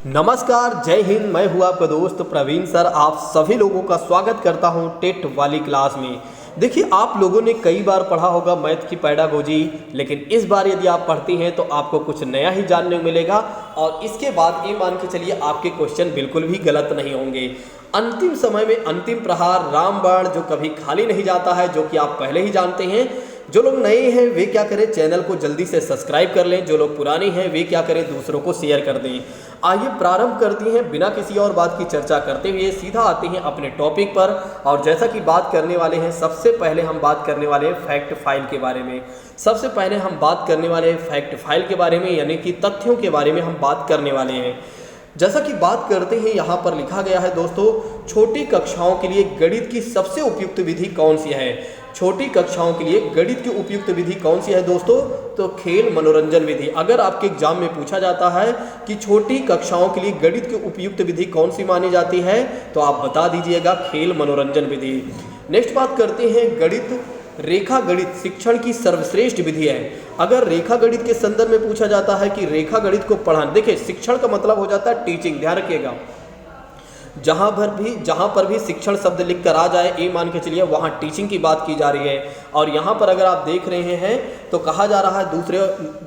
नमस्कार, जय हिंद। मैं हूँ आपका दोस्त प्रवीण सर। आप सभी लोगों का स्वागत करता हूँ टेट वाली क्लास में। देखिए, आप लोगों ने कई बार पढ़ा होगा मैथ की पेडागोजी, लेकिन इस बार यदि आप पढ़ती हैं तो आपको कुछ नया ही जानने को मिलेगा और इसके बाद ये मान के चलिए आपके क्वेश्चन बिल्कुल भी गलत नहीं होंगे। अंतिम समय में अंतिम प्रहार, रामबाण जो कभी खाली नहीं जाता है, जो कि आप पहले ही जानते हैं। जो लोग नए हैं वे क्या करें, चैनल को जल्दी से सब्सक्राइब कर लें। जो लोग पुराने हैं वे क्या करें, दूसरों को शेयर कर दें। आइए प्रारंभ करती हैं बिना किसी और बात की चर्चा करते हुए, सीधा आते हैं अपने टॉपिक पर। और जैसा कि बात करने वाले हैं, सबसे पहले हम बात करने वाले हैं फैक्ट फाइल के बारे में। सबसे पहले हम बात करने वाले हैं फैक्ट फाइल के बारे में, यानी कि तथ्यों के बारे में हम बात करने वाले हैं। जैसा कि बात करते हैं, यहाँ पर लिखा गया है दोस्तों, छोटी कक्षाओं के लिए गणित की सबसे उपयुक्त विधि कौन सी है। छोटी कक्षाओं के लिए गणित की उपयुक्त विधि कौन सी है दोस्तों, तो खेल मनोरंजन विधि। अगर आपके एग्जाम में पूछा जाता है कि छोटी कक्षाओं के लिए गणित की उपयुक्त विधि कौन सी मानी जाती है, तो आप बता दीजिएगा खेल मनोरंजन विधि। नेक्स्ट बात करते हैं, गणित रेखा गणित शिक्षण की सर्वश्रेष्ठ विधि है। अगर रेखा गणित के संदर्भ में पूछा जाता है कि रेखा गणित को पढ़ाना, देखिए शिक्षण का मतलब हो जाता है टीचिंग, ध्यान रखिएगा। जहाँ पर भी शिक्षण शब्द लिख कर आ जाए, ये मान के चलिए वहाँ टीचिंग की बात की जा रही है। और यहाँ पर अगर आप देख रहे हैं तो कहा जा रहा है,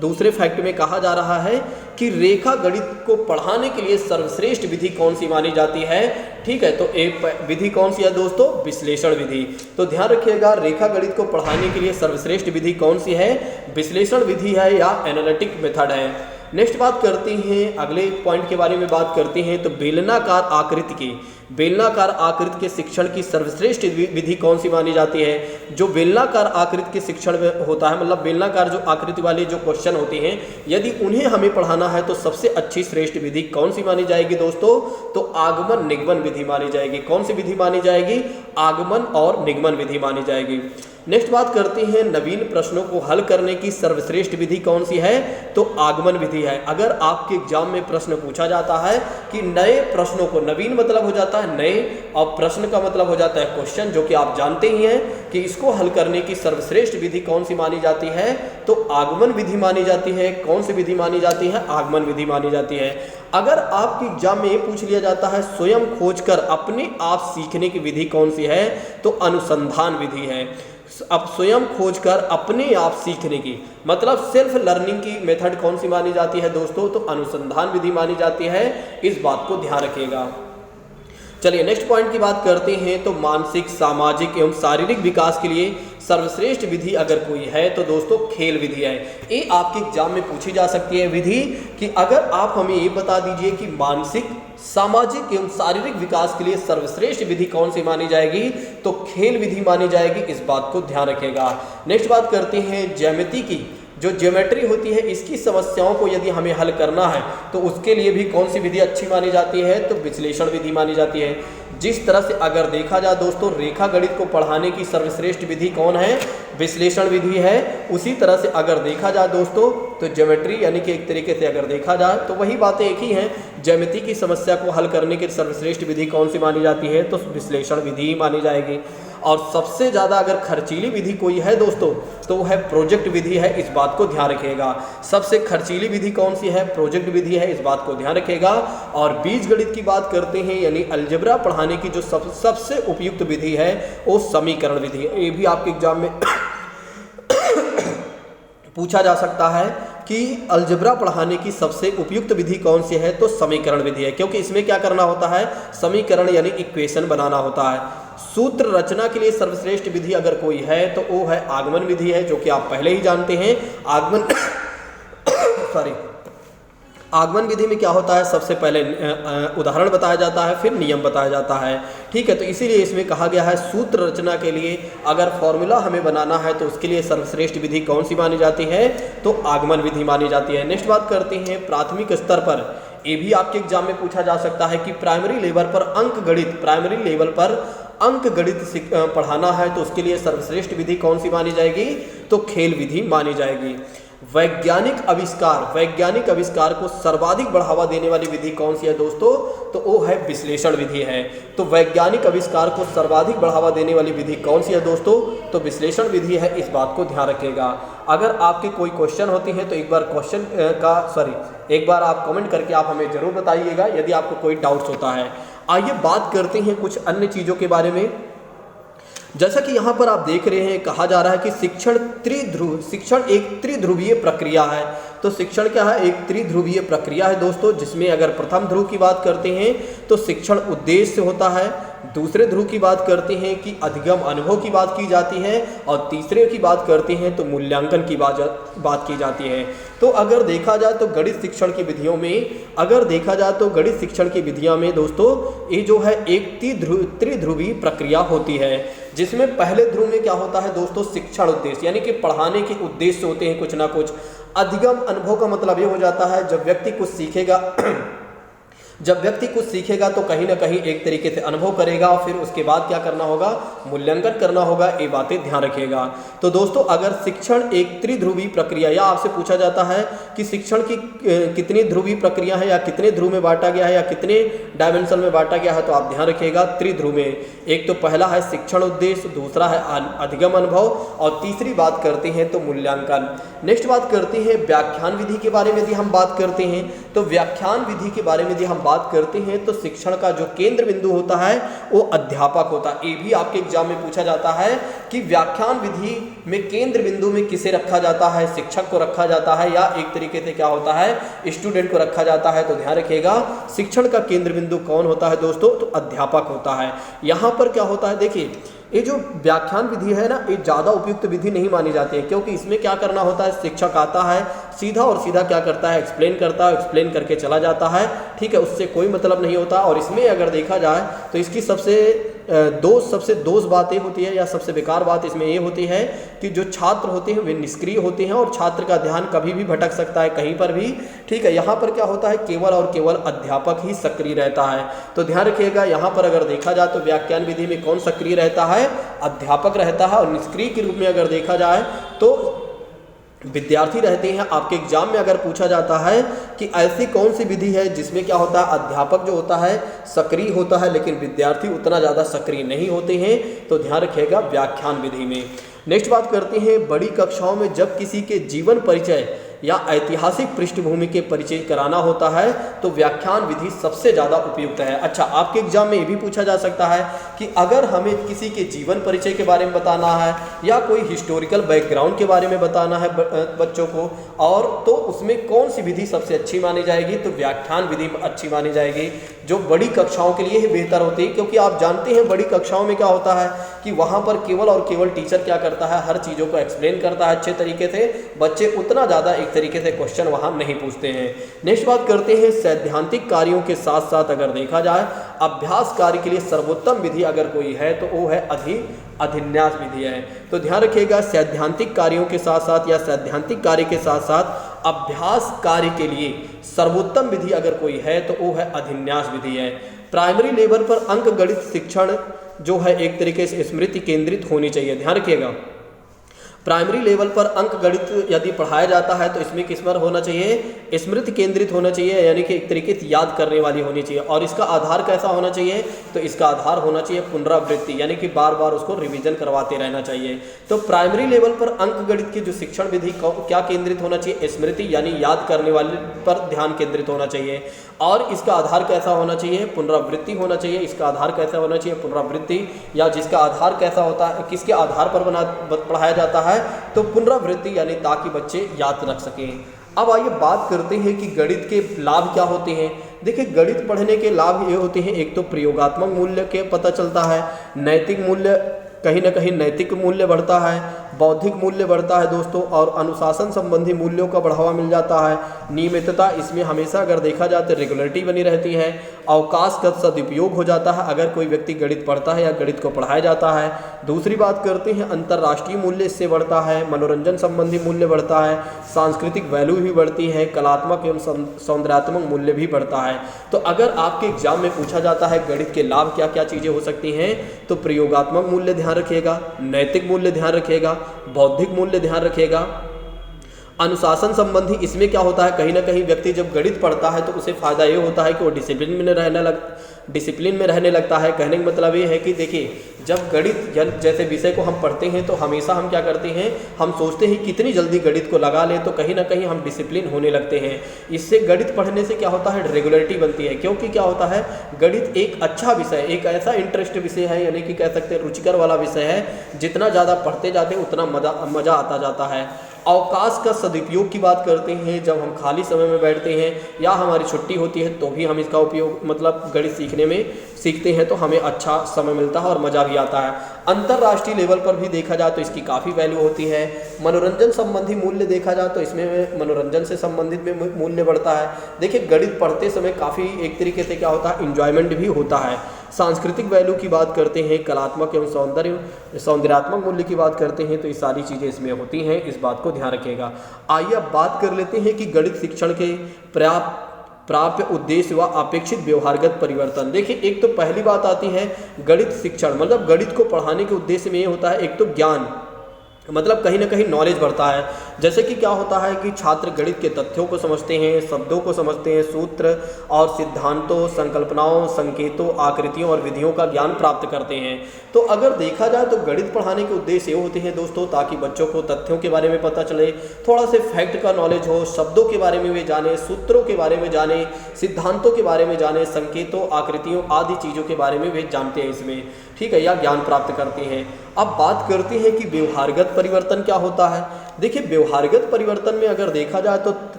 दूसरे फैक्ट में कहा जा रहा है कि रेखा गणित को पढ़ाने के लिए सर्वश्रेष्ठ विधि कौन सी मानी जाती है। ठीक है, तो एक विधि कौन सी है दोस्तों, विश्लेषण विधि। तो ध्यान रखिएगा, रेखा गणित को पढ़ाने के लिए सर्वश्रेष्ठ विधि कौन सी है, विश्लेषण विधि है या एनालिटिक मेथड है। नेक्स्ट बात करते हैं, अगले पॉइंट के बारे में बात करते हैं। तो बेलनाकार आकृति के शिक्षण की सर्वश्रेष्ठ विधि कौन सी मानी जाती है। जो बेलनाकार आकृति के शिक्षण में होता है, मतलब बेलनाकार जो आकृति वाले जो क्वेश्चन होते हैं, यदि उन्हें हमें पढ़ाना है तो सबसे अच्छी श्रेष्ठ विधि कौन सी मानी जाएगी दोस्तों, तो आगमन निगमन विधि मानी जाएगी। कौन सी विधि मानी जाएगी, आगमन और निगमन विधि मानी जाएगी। नेक्स्ट बात करते हैं, नवीन प्रश्नों को हल करने की सर्वश्रेष्ठ विधि कौन सी है, तो आगमन विधि है। अगर आपके एग्जाम में प्रश्न पूछा जाता है कि नए प्रश्नों को, नवीन मतलब हो जाता है नए और प्रश्न का मतलब हो जाता है क्वेश्चन, जो कि आप जानते ही हैं कि इसको हल करने की सर्वश्रेष्ठ विधि कौन सी मानी जाती है, तो आगमन विधि मानी जाती है। कौन सी विधि मानी जाती है, आगमन विधि मानी जाती है। अगर आपके एग्जाम में ये पूछ लिया जाता है स्वयं खोजकर अपने आप सीखने की विधि कौन सी है, तो अनुसंधान विधि है। अब स्वयं खोजकर अपने आप सीखने की मतलब सेल्फ लर्निंग की मेथड कौन सी मानी जाती है दोस्तों, तो अनुसंधान विधि मानी जाती है। इस बात को ध्यान रखिएगा। चलिए नेक्स्ट पॉइंट की बात करते हैं। तो मानसिक, सामाजिक एवं शारीरिक विकास के लिए सर्वश्रेष्ठ विधि अगर कोई है तो दोस्तों खेल विधि है। ये आपके एग्जाम में पूछी जा सकती है विधि कि अगर आप हमें ये बता दीजिए कि मानसिक, सामाजिक एवं शारीरिक विकास के लिए सर्वश्रेष्ठ विधि कौन सी मानी जाएगी, तो खेल विधि मानी जाएगी। इस बात को ध्यान रखिएगा। नेक्स्ट बात करते हैं, ज्यामिति की जो ज्योमेट्री होती है, इसकी समस्याओं को यदि हमें हल करना है तो उसके लिए भी कौन सी विधि अच्छी मानी जाती है, तो विश्लेषण विधि मानी जाती है। जिस तरह से अगर देखा जाए दोस्तों, रेखा गणित को पढ़ाने की सर्वश्रेष्ठ विधि कौन है, विश्लेषण विधि है। उसी तरह से अगर देखा जाए दोस्तों, तो ज्योमेट्री यानी कि एक तरीके से अगर देखा जाए तो वही बातें एक ही हैं। ज्यामिति की समस्या को हल करने की सर्वश्रेष्ठ विधि कौन सी मानी जाती है, तो विश्लेषण विधि ही मानी जाएगी। और सबसे ज़्यादा अगर खर्चीली विधि कोई है दोस्तों, तो वह है प्रोजेक्ट विधि है। इस बात को ध्यान रखिएगा। सबसे खर्चीली विधि कौन सी है, प्रोजेक्ट विधि है। इस बात को ध्यान रखिएगा। और बीजगणित की बात करते हैं, यानी अलजेब्रा पढ़ाने की जो सबसे उपयुक्त विधि है, वो समीकरण विधि है। ये भी आपके एग्जाम में पूछा जा सकता है कि अलजेब्रा पढ़ाने की सबसे उपयुक्त विधि कौन सी है, तो समीकरण विधि है। क्योंकि इसमें क्या करना होता है, समीकरण यानी इक्वेशन बनाना होता है। सूत्र रचना के लिए सर्वश्रेष्ठ विधि अगर कोई है तो वो है आगमन विधि है, जो कि आप पहले ही जानते हैं। आगमन विधि में क्या होता है, सबसे पहले उदाहरण बताया जाता है, फिर नियम बताया जाता है। ठीक है, तो इसीलिए इसमें कहा गया है सूत्र रचना के लिए अगर फॉर्मूला हमें बनाना है तो उसके लिए सर्वश्रेष्ठ विधि कौन सी मानी जाती है, तो आगमन विधि मानी जाती है। नेक्स्ट बात करते हैं, प्राथमिक स्तर पर ये भी आपके एग्जाम में पूछा जा सकता है कि प्राइमरी लेवल पर अंक गणित पढ़ाना है तो उसके लिए सर्वश्रेष्ठ विधि कौन सी मानी जाएगी, तो खेल विधि मानी जाएगी। वैज्ञानिक आविष्कार को सर्वाधिक बढ़ावा देने वाली विधि कौन सी है दोस्तों? तो वो है विश्लेषण विधि है। तो वैज्ञानिक आविष्कार को सर्वाधिक बढ़ावा देने वाली विधि कौन सी है दोस्तों? तो विश्लेषण विधि है। इस बात को ध्यान रखिएगा। अगर आपके कोई क्वेश्चन होती है तो एक बार आप कमेंट करके आप हमें जरूर बताइएगा यदि आपको कोई डाउट्स होता है। आइए बात करते हैं कुछ अन्य चीज़ों के बारे में। जैसा कि यहाँ पर आप देख रहे हैं, कहा जा रहा है कि शिक्षण एक त्रिध्रुवीय प्रक्रिया है। तो शिक्षण क्या है? एक त्रिध्रुवीय प्रक्रिया है दोस्तों, जिसमें अगर प्रथम ध्रुव की बात करते हैं तो शिक्षण उद्देश्य होता है, दूसरे ध्रुव की बात करते हैं कि अधिगम अनुभव की बात की जाती है, और तीसरे की बात करते हैं तो मूल्यांकन की बात की जाती है। तो अगर देखा जाए तो गणित शिक्षण की विधियों में दोस्तों ये जो है एक त्रिध्रुवीय प्रक्रिया होती है, जिसमें पहले ध्रुव में क्या होता है दोस्तों? शिक्षण उद्देश्य, यानी कि पढ़ाने के उद्देश्य होते हैं कुछ ना कुछ। अधिगम अनुभव का मतलब ये हो जाता है जब व्यक्ति कुछ सीखेगा तो कहीं ना कहीं एक तरीके से अनुभव करेगा, और फिर उसके बाद क्या करना होगा? मूल्यांकन करना होगा। ये बातें ध्यान रखिएगा। तो दोस्तों अगर शिक्षण एक त्रिध्रुवीय प्रक्रिया, या आपसे पूछा जाता है कि शिक्षण की कितनी ध्रुवीय प्रक्रिया है, या कितने ध्रुव में बांटा गया है, या कितने डायमेंशन में बांटा गया है, तो आप ध्यान रखिएगा त्रिध्रुव में। एक तो पहला है शिक्षण उद्देश्य, दूसरा है अधिगम अनुभव, और तीसरी बात करते हैं तो मूल्यांकन। नेक्स्ट बात करते हैं व्याख्यान विधि के बारे में। यदि हम बात करते हैं तो व्याख्यान विधि के बारे में यदि हम बात करते हैं तो शिक्षण का जो केंद्र बिंदु होता है वो अध्यापक होता है। ये भी आपके एग्जाम में पूछा जाता है कि व्याख्यान विधि में केंद्र बिंदु में किसे रखा जाता है? शिक्षक को रखा जाता है, या एक तरीके से क्या होता है? स्टूडेंट को रखा जाता है। तो ध्यान रखिएगा, शिक्षण का केंद्र बिंदु कौन होता है दोस्तों? तो अध्यापक होता है। यहाँ पर क्या होता है, देखिए ये जो व्याख्यान विधि है ना, ये ज़्यादा उपयुक्त विधि नहीं मानी जाती है, क्योंकि इसमें क्या करना होता है? शिक्षक आता है सीधा क्या करता है? एक्सप्लेन करता है, एक्सप्लेन करके चला जाता है, ठीक है, उससे कोई मतलब नहीं होता। और इसमें अगर देखा जाए तो इसकी सबसे दोष बात ये होती है, या सबसे बेकार बात इसमें ये होती है कि जो छात्र होते हैं वे निष्क्रिय होते हैं, और छात्र का ध्यान कभी भी भटक सकता है कहीं पर भी, ठीक है। यहाँ पर क्या होता है? केवल और केवल अध्यापक ही सक्रिय रहता है। तो ध्यान रखिएगा, यहाँ पर अगर देखा जाए तो व्याख्यान विधि में कौन सक्रिय रहता है? अध्यापक रहता है। और निष्क्रिय के रूप में अगर देखा जाए तो विद्यार्थी रहते हैं। आपके एग्जाम में अगर पूछा जाता है कि ऐसी कौन सी विधि है जिसमें क्या होता है? अध्यापक जो होता है सक्रिय होता है, लेकिन विद्यार्थी उतना ज़्यादा सक्रिय नहीं होते हैं, तो ध्यान रखिएगा व्याख्यान विधि में। नेक्स्ट बात करते हैं बड़ी कक्षाओं में जब किसी के जीवन परिचय या ऐतिहासिक पृष्ठभूमि के परिचय कराना होता है तो व्याख्यान विधि सबसे ज़्यादा उपयुक्त है। अच्छा, आपके एग्जाम में ये भी पूछा जा सकता है कि अगर हमें किसी के जीवन परिचय के बारे में बताना है, या कोई हिस्टोरिकल बैकग्राउंड के बारे में बताना है बच्चों को, और तो उसमें कौन सी विधि सबसे अच्छी मानी जाएगी? तो व्याख्यान विधि अच्छी मानी जाएगी, जो बड़ी कक्षाओं के लिए ही बेहतर होती है। क्योंकि आप जानते हैं बड़ी कक्षाओं में क्या होता है कि वहाँ पर केवल और केवल टीचर क्या करता है? हर चीज़ों को एक्सप्लेन करता है अच्छे तरीके से, बच्चे उतना ज़्यादा एक तरीके से क्वेश्चन वहाँ नहीं पूछते हैं। नेक्स्ट बात करते हैं सैद्धांतिक कार्यों के साथ साथ अगर देखा जाए अभ्यास कार्य के लिए सर्वोत्तम विधि अगर कोई है तो वो है अभिन्यास विधि है। तो ध्यान रखिएगा, सैद्धांतिक कार्यों के साथ साथ या सैद्धांतिक कार्य के साथ साथ अभ्यास कार्य के लिए सर्वोत्तम विधि अगर कोई है तो वो है अभिन्यास विधि है। प्राइमरी लेवल पर अंक गणित शिक्षण जो है एक तरीके से स्मृति केंद्रित होनी चाहिए। ध्यान रखिएगा, प्राइमरी लेवल पर अंक गणित यदि पढ़ाया जाता है तो इसमें किस पर होना चाहिए? स्मृति केंद्रित होना चाहिए, यानी कि एक तरीके से याद करने वाली होनी चाहिए। और इसका आधार कैसा होना चाहिए? तो इसका आधार होना चाहिए पुनरावृत्ति, यानी कि बार बार उसको रिवीजन करवाते रहना चाहिए। तो प्राइमरी लेवल पर अंक गणित की जो शिक्षण विधि क्या केंद्रित होना चाहिए? स्मृति, यानी याद करने वाले पर ध्यान केंद्रित होना चाहिए। और इसका आधार कैसा होना चाहिए? पुनरावृत्ति होना चाहिए। इसका आधार कैसा होना चाहिए? पुनरावृत्ति, या जिसका आधार कैसा होता है, किसके आधार पर पढ़ाया जाता है? तो पुनरावृत्ति, यानी ताकि बच्चे याद रख सकें। अब आइए बात करते हैं कि गणित के लाभ क्या होते हैं। देखिए, गणित पढ़ने के लाभ ये होते हैं, एक तो प्रयोगात्मक मूल्य के पता चलता है, नैतिक मूल्य कहीं ना कहीं नैतिक मूल्य बढ़ता है, बौद्धिक मूल्य बढ़ता है दोस्तों, और अनुशासन संबंधी मूल्यों का बढ़ावा मिल जाता है। नियमितता, इसमें हमेशा अगर देखा जाए तो रेगुलरिटी बनी रहती है। अवकाश का सदुपयोग हो जाता है अगर कोई व्यक्ति गणित पढ़ता है या गणित को पढ़ाया जाता है। दूसरी बात करते हैं अंतर्राष्ट्रीय मूल्य इससे बढ़ता है, मनोरंजन संबंधी मूल्य बढ़ता है, सांस्कृतिक वैल्यू भी बढ़ती है, कलात्मक एवं सौंदर्यात्मक मूल्य भी बढ़ता है। तो अगर आपके एग्जाम में पूछा जाता है गणित के लाभ क्या क्या चीज़ें हो सकती हैं, तो प्रयोगात्मक मूल्य ध्यान रखिएगा, नैतिक मूल्य ध्यान रखिएगा, बौद्धिक मूल्य ध्यान रखिएगा, अनुशासन संबंधी इसमें क्या होता है, कहीं ना कहीं व्यक्ति जब गणित पढ़ता है तो उसे फ़ायदा ये होता है कि वो डिसिप्लिन में रहने लगता है। कहने का मतलब ये है कि देखिए, जब गणित जैसे विषय को हम पढ़ते हैं तो हमेशा हम क्या करते हैं, हम सोचते हैं कितनी जल्दी गणित को लगा लें, तो कहीं ना कहीं हम डिसिप्लिन होने लगते हैं। इससे गणित पढ़ने से क्या होता है, रेगुलरिटी बनती है। क्योंकि क्या होता है, गणित एक अच्छा विषय, एक ऐसा इंटरेस्ट विषय है, यानी कि कह सकते हैं रुचिकर वाला विषय है। जितना ज़्यादा पढ़ते जाते हैं उतना मज़ा आता जाता है। अवकाश का सदुपयोग की बात करते हैं, जब हम खाली समय में बैठते हैं या हमारी छुट्टी होती है तो भी हम इसका उपयोग मतलब गणित सीखते हैं, तो हमें अच्छा समय मिलता है और मज़ा भी आता है। अंतर्राष्ट्रीय लेवल पर भी देखा जाए तो इसकी काफ़ी वैल्यू होती है। मनोरंजन संबंधी मूल्य देखा जाए तो इसमें मनोरंजन से संबंधित में मूल्य बढ़ता है। देखिए, गणित पढ़ते समय काफ़ी एक तरीके से क्या होता है, इंजॉयमेंट भी होता है। सांस्कृतिक वैल्यू की बात करते हैं, कलात्मक एवं सौंदर्यात्मक मूल्य की बात करते हैं, तो ये सारी चीज़ें इसमें होती हैं, इस बात को ध्यान रखिएगा। आइए अब बात कर लेते हैं कि गणित शिक्षण के प्राप्य उद्देश्य व अपेक्षित व्यवहारगत परिवर्तन। देखिए, एक तो पहली बात आती है गणित शिक्षण, मतलब गणित को पढ़ाने के उद्देश्य में ये होता है, एक तो ज्ञान, मतलब कहीं ना कहीं नॉलेज बढ़ता है। जैसे कि क्या होता है कि छात्र गणित के तथ्यों को समझते हैं, शब्दों को समझते हैं, सूत्र और सिद्धांतों, संकल्पनाओं, संकेतों, आकृतियों और विधियों का ज्ञान प्राप्त करते हैं। तो अगर देखा जाए तो गणित पढ़ाने के उद्देश्य ये होते हैं दोस्तों, ताकि बच्चों को तथ्यों के बारे में पता चले, थोड़ा से फैक्ट का नॉलेज हो, शब्दों के बारे में वे जाने, सूत्रों के बारे में जाने, सिद्धांतों के बारे में जाने, संकेतों, आकृतियों आदि चीज़ों के बारे में वे जानते हैं इसमें, ठीक है, या ज्ञान प्राप्त करते हैं। अब बात करते हैं कि व्यवहारगत परिवर्तन क्या होता है। देखिए, व्यवहारगत परिवर्तन में अगर देखा जाए तो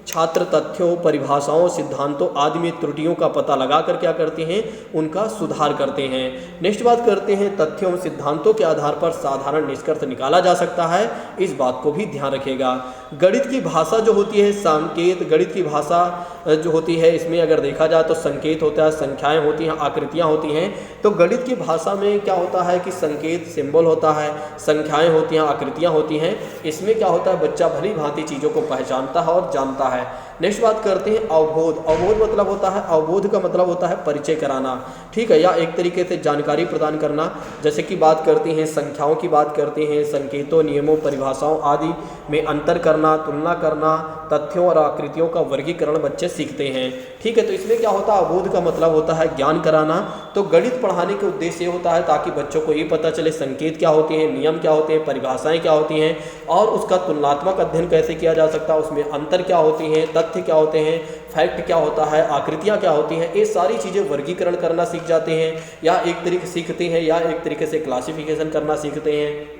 छात्र तथ्यों, परिभाषाओं, सिद्धांतों आदि में त्रुटियों का पता लगाकर क्या करते हैं, उनका सुधार करते हैं। नेक्स्ट बात करते हैं, तथ्यों सिद्धांतों के आधार पर साधारण निष्कर्ष निकाला जा सकता है, इस बात को भी ध्यान रखिएगा। गणित की भाषा जो होती है, संकेत, गणित की भाषा जो होती है, इसमें अगर देखा जाए तो संकेत होता है, संख्याएं होती हैं, आकृतियां होती हैं। तो गणित की भाषा में क्या होता है कि संकेत, सिंबल होता है, संख्याएं होती हैं, आकृतियां होती हैं। इसमें क्या होता है, बच्चा भली भांति चीज़ों को पहचानता है और जानता है। नेक्स्ट बात करते हैं अवबोध। अवबोध मतलब होता है, अवबोध का मतलब होता है परिचय कराना, ठीक है, या एक तरीके से जानकारी प्रदान करना। जैसे कि बात करते हैं संख्याओं की, बात करते हैं संकेतों, नियमों, परिभाषाओं आदि में अंतर करना, तुलना करना, तथ्यों और आकृतियों का वर्गीकरण बच्चे सीखते हैं, ठीक है। तो इसमें क्या होता है, अवबोध का मतलब होता है ज्ञान कराना। तो गणित पढ़ाने के उद्देश्य ये होता है ताकि बच्चों को ये पता चले संकेत क्या होते हैं, नियम क्या होते हैं, परिभाषाएं क्या होती हैं और उसका तुलनात्मक अध्ययन कैसे किया जा सकता है, उसमें अंतर क्या होती हैं, तथ्य क्या होते हैं, फैक्ट क्या होता है, आकृतियाँ क्या होती हैं, ये सारी चीज़ें वर्गीकरण करना सीख जाते हैं, या एक तरीके सीखते हैं, या एक तरीके से क्लासिफिकेशन करना सीखते हैं।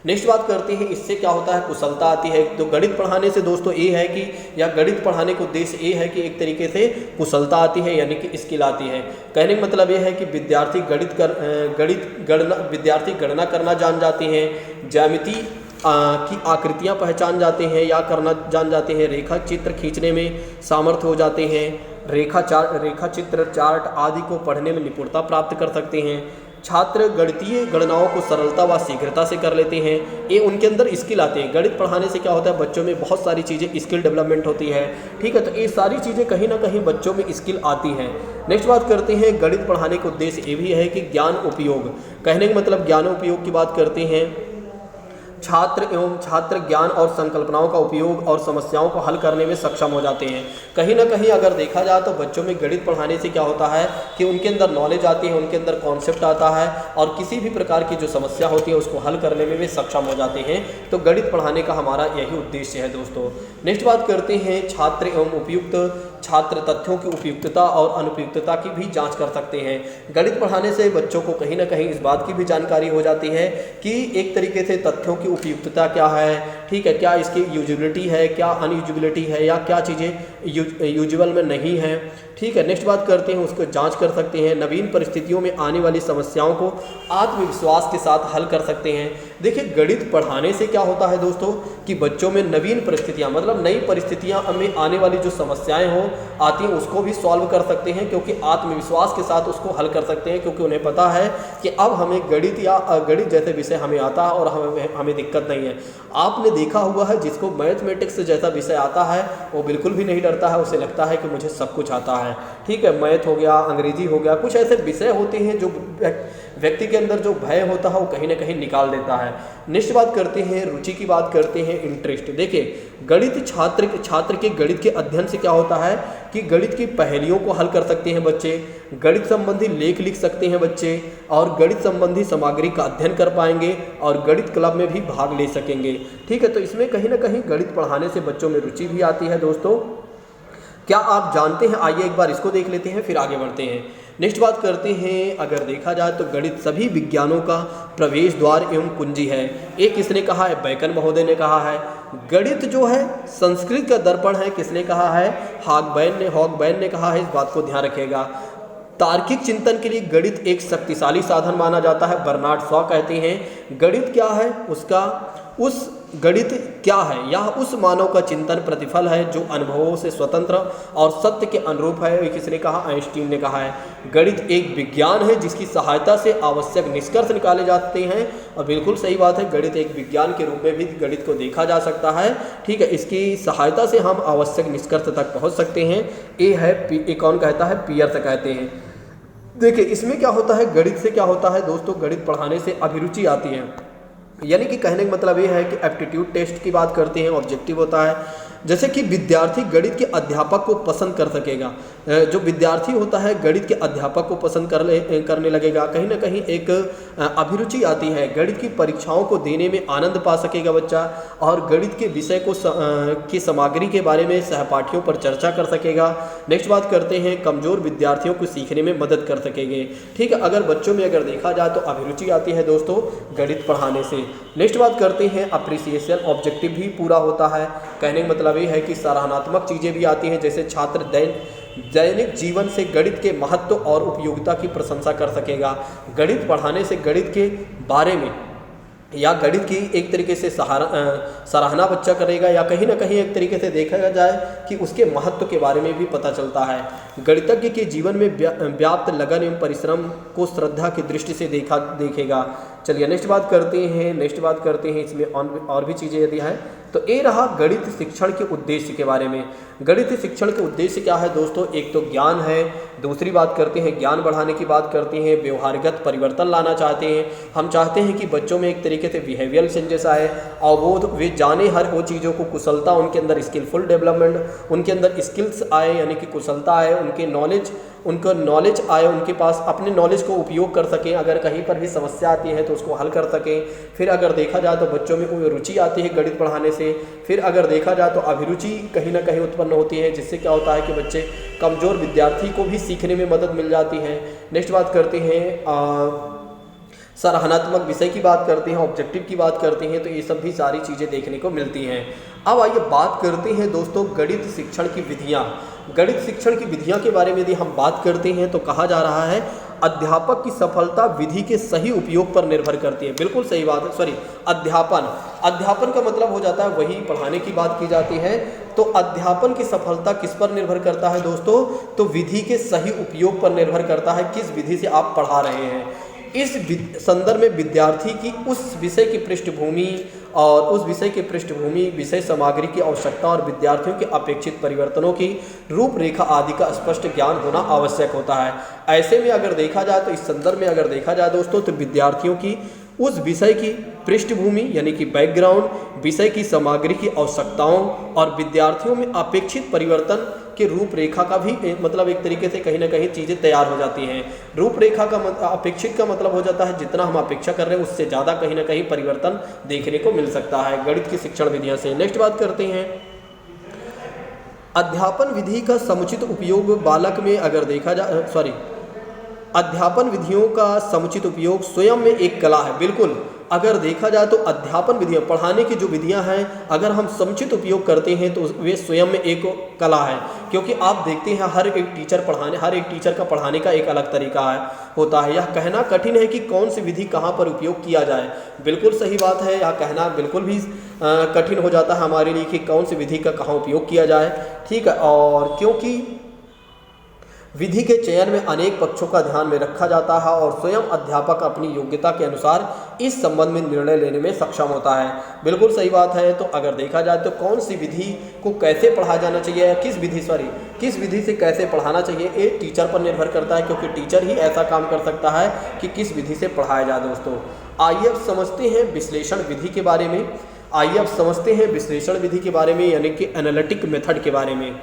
नेक्स्ट बात करते हैं, इससे क्या होता है, कुशलता आती है। तो गणित पढ़ाने से दोस्तों ये है कि, या गणित पढ़ाने का उद्देश्य ये है कि एक तरीके से कुशलता आती है, यानी कि स्किल आती है। कहने का मतलब ये है कि विद्यार्थी गणना करना जान जाते हैं, ज्यामिति की आकृतियाँ पहचान जाते हैं या करना जान जाते हैं, रेखा चित्र खींचने में सामर्थ्य हो जाते हैं, रेखा चित्र, चार्ट आदि को पढ़ने में निपुणता प्राप्त कर सकते हैं। छात्र गणितीय गणनाओं को सरलता व शीघ्रता से कर लेते हैं, ये उनके अंदर स्किल आते हैं। गणित पढ़ाने से क्या होता है, बच्चों में बहुत सारी चीज़ें स्किल डेवलपमेंट होती है, ठीक है। तो ये सारी चीज़ें कहीं ना कहीं बच्चों में स्किल आती हैं। नेक्स्ट बात करते हैं, गणित पढ़ाने का उद्देश्य ये भी है कि ज्ञान उपयोग। कहने का मतलब ज्ञान उपयोग की बात करते हैं, छात्र ज्ञान और संकल्पनाओं का उपयोग और समस्याओं को हल करने में सक्षम हो जाते हैं। कहीं ना कहीं अगर देखा जाए तो बच्चों में गणित पढ़ाने से क्या होता है कि उनके अंदर नॉलेज आती है, उनके अंदर कॉन्सेप्ट आता है और किसी भी प्रकार की जो समस्या होती है उसको हल करने में भी सक्षम हो जाते हैं। तो गणित पढ़ाने का हमारा यही उद्देश्य है दोस्तों। नेक्स्ट बात करते हैं, छात्र एवं उपयुक्त छात्र तथ्यों की उपयुक्तता और अनुपयुक्तता की भी जांच कर सकते हैं। गणित पढ़ाने से बच्चों को कहीं ना कहीं इस बात की भी जानकारी हो जाती है कि एक तरीके से तथ्यों की उपयुक्तता क्या है, ठीक है, क्या इसकी यूजिबिलिटी है, क्या अनयूजिबिलिटी है, या क्या चीज़ें यूजुअल में नहीं है, ठीक है। नेक्स्ट बात करते हैं, उसको जांच कर सकते हैं। नवीन परिस्थितियों में आने वाली समस्याओं को आत्मविश्वास के साथ हल कर सकते हैं। देखिए, गणित पढ़ाने से क्या होता है दोस्तों कि बच्चों में नवीन परिस्थितियां, मतलब नई परिस्थितियां में आने वाली जो समस्याएं हो आती हैं उसको भी सॉल्व कर सकते हैं, क्योंकि आत्मविश्वास के साथ उसको हल कर सकते हैं, क्योंकि उन्हें पता है कि अब हमें गणित या गणित जैसे विषय हमें आता है और हमें दिक्कत नहीं है। आपने देखा हुआ है, जिसको मैथमेटिक्स जैसा विषय आता है वो बिल्कुल भी नहीं डरता है, उसे लगता है कि मुझे सब कुछ आता है, ठीक है। मैथ हो गया, अंग्रेजी हो गया, कुछ ऐसे विषय होते हैं जो व्यक्ति के अंदर जो भय होता है वो कहीं ना कहीं निकाल देता है। नेक्स्ट बात करते हैं रुचि की, बात करते हैं इंटरेस्ट। देखिए गणित छात्र के गणित के अध्ययन से क्या होता है कि गणित की पहेलियों को हल कर सकते हैं बच्चे, गणित संबंधी लेख लिख सकते हैं बच्चे, और गणित संबंधी सामग्री का अध्ययन कर पाएंगे और गणित क्लब में भी भाग ले सकेंगे। ठीक है, तो इसमें कहीं ना कहीं गणित पढ़ाने से बच्चों में रुचि भी आती है। दोस्तों क्या आप जानते हैं, आइए एक बार इसको देख लेते हैं फिर आगे बढ़ते हैं। नेक्स्ट बात करते हैं, अगर देखा जाए तो गणित सभी विज्ञानों का प्रवेश द्वार एवं कुंजी है। एक किसने कहा है, बैकन महोदय ने कहा है। गणित जो है संस्कृत का दर्पण है, किसने कहा है, हॉगबैन ने कहा है। इस बात को ध्यान रखिएगा। तार्किक चिंतन के लिए गणित एक शक्तिशाली साधन माना जाता है, बर्नार्ड शॉ कहते हैं। गणित क्या है, उस गणित क्या है, यह उस मानव का चिंतन प्रतिफल है जो अनुभवों से स्वतंत्र और सत्य के अनुरूप है। किसने कहा, आइंस्टीन ने कहा है। गणित एक विज्ञान है जिसकी सहायता से आवश्यक निष्कर्ष निकाले जाते हैं, और बिल्कुल सही बात है, गणित एक विज्ञान के रूप में भी गणित को देखा जा सकता है। ठीक है, इसकी सहायता से हम आवश्यक निष्कर्ष तक पहुँच सकते हैं। ये कौन कहता है, पियर्स कहते हैं। देखिए इसमें क्या होता है, गणित से क्या होता है दोस्तों, गणित पढ़ाने से अभिरुचि आती है। यानी कि कहने का मतलब ये है कि एप्टीट्यूड टेस्ट की बात करते हैं, ऑब्जेक्टिव होता है। जैसे कि विद्यार्थी गणित के अध्यापक को पसंद कर सकेगा, जो विद्यार्थी होता है गणित के अध्यापक को पसंद करने लगेगा, कहीं ना कहीं एक अभिरुचि आती है। गणित की परीक्षाओं को देने में आनंद पा सकेगा बच्चा, और गणित के विषय को की सामग्री के बारे में सहपाठियों पर चर्चा कर सकेगा। नेक्स्ट बात करते हैं, कमज़ोर विद्यार्थियों को सीखने में मदद कर सकेंगे। ठीक है, अगर बच्चों में अगर देखा जाए तो अभिरुचि आती है दोस्तों गणित पढ़ाने से। नेक्स्ट बात करते हैं, अप्रिसिएशन, ऑब्जेक्टिव भी पूरा होता है। कहने का मतलब ये है कि सराहनात्मक चीज़ें भी आती हैं, जैसे छात्र दैनिक जीवन से गणित के महत्व और उपयोगिता की प्रशंसा कर सकेगा। गणित पढ़ाने से गणित के बारे में या गणित की एक तरीके से सराहना बच्चा करेगा, या कहीं ना कहीं एक तरीके से देखा जाए कि उसके महत्व के बारे में भी पता चलता है। गणितज्ञ के जीवन में व्याप्त लगन एवं परिश्रम को श्रद्धा की दृष्टि से देखेगा। चलिए नेक्स्ट बात करते हैं इसमें और भी चीज़ें यदि है तो ये रहा गणित शिक्षण के उद्देश्य के बारे में। गणित शिक्षण के उद्देश्य क्या है दोस्तों, एक तो ज्ञान है, दूसरी बात करते हैं ज्ञान बढ़ाने की बात करते हैं, व्यवहारगत परिवर्तन लाना चाहते हैं। हम चाहते हैं कि बच्चों में एक तरीके से बिहेवियरल चेंजेस आए, अवबोध, वे जाने हर वो चीज़ों को, कुशलता उनके अंदर, स्किलफुल डेवलपमेंट उनके अंदर, स्किल्स आए यानी कि कुशलता आए, उनका नॉलेज आए, उनके पास अपने नॉलेज को उपयोग कर सकें, अगर कहीं पर भी समस्या आती है तो उसको हल कर सकें। फिर अगर देखा जाए तो बच्चों में रुचि आती है गणित पढ़ाने से। फिर अगर देखा जाए तो अभिरुचि कहीं ना कहीं उत्पन्न होती है, जिससे क्या होता है कि बच्चे कमज़ोर विद्यार्थी को भी सीखने में मदद मिल जाती है। नेक्स्ट बात करते हैं सराहनात्मक विषय की बात करते हैं, ऑब्जेक्टिव की बात करते हैं, तो ये सब भी सारी चीज़ें देखने को मिलती हैं। अब आइए बात करते हैं दोस्तों गणित शिक्षण की विधियाँ। गणित शिक्षण की विधियाँ के बारे में यदि हम बात करते हैं तो कहा जा रहा है अध्यापक की सफलता विधि के सही उपयोग पर निर्भर करती है। बिल्कुल सही बात है, सॉरी अध्यापन का मतलब हो जाता है वही पढ़ाने की बात की जाती है। तो अध्यापन की सफलता किस पर निर्भर करता है दोस्तों, तो विधि के सही उपयोग पर निर्भर करता है, किस विधि से आप पढ़ा रहे हैं। इस संदर्भ में विद्यार्थी की उस विषय की पृष्ठभूमि और उस विषय की पृष्ठभूमि, विषय सामग्री की आवश्यकता और विद्यार्थियों के अपेक्षित परिवर्तनों की रूपरेखा आदि का स्पष्ट ज्ञान होना आवश्यक होता है। ऐसे में अगर देखा जाए तो इस संदर्भ में अगर देखा जाए दोस्तों तो विद्यार्थियों की उस विषय की पृष्ठभूमि यानी कि बैकग्राउंड, विषय की सामग्री की आवश्यकताओं और विद्यार्थियों में अपेक्षित परिवर्तन के रूपरेखा का भी मतलब एक तरीके से कहीं ना कहीं चीज़ें तैयार हो जाती हैं। रूपरेखा का अपेक्षित का मतलब हो जाता है जितना हम अपेक्षा कर रहे हैं उससे ज़्यादा कहीं ना कहीं परिवर्तन देखने को मिल सकता है गणित की शिक्षण विधियों से। नेक्स्ट बात करते हैं अध्यापन विधि का समुचित उपयोग बालक में अगर देखा जाए अध्यापन विधियों का समुचित उपयोग स्वयं में एक कला है। बिल्कुल, अगर देखा जाए तो अध्यापन विधियाँ, पढ़ाने की जो विधियाँ हैं, अगर हम समुचित उपयोग करते हैं तो वे स्वयं में एक कला है। क्योंकि आप देखते हैं हर एक टीचर का पढ़ाने का एक अलग तरीका होता है। यह कहना कठिन है कि कौन सी विधि कहाँ पर उपयोग किया जाए। बिल्कुल सही बात है, यह कहना बिल्कुल भी कठिन हो जाता है हमारे लिए कि कौन सी विधि का कहाँ उपयोग किया जाए। ठीक है, और क्योंकि विधि के चयन में अनेक पक्षों का ध्यान में रखा जाता है और स्वयं अध्यापक अपनी योग्यता के अनुसार इस संबंध में निर्णय लेने में सक्षम होता है। बिल्कुल सही बात है। तो अगर देखा जाए तो कौन सी विधि को कैसे पढ़ाया जाना चाहिए, किस विधि से कैसे पढ़ाना चाहिए, ये टीचर पर निर्भर करता है, क्योंकि टीचर ही ऐसा काम कर सकता है कि किस विधि से पढ़ाया जाए। दोस्तों आइए अब समझते हैं विश्लेषण विधि के बारे में, यानी कि एनालिटिक मेथड के बारे में।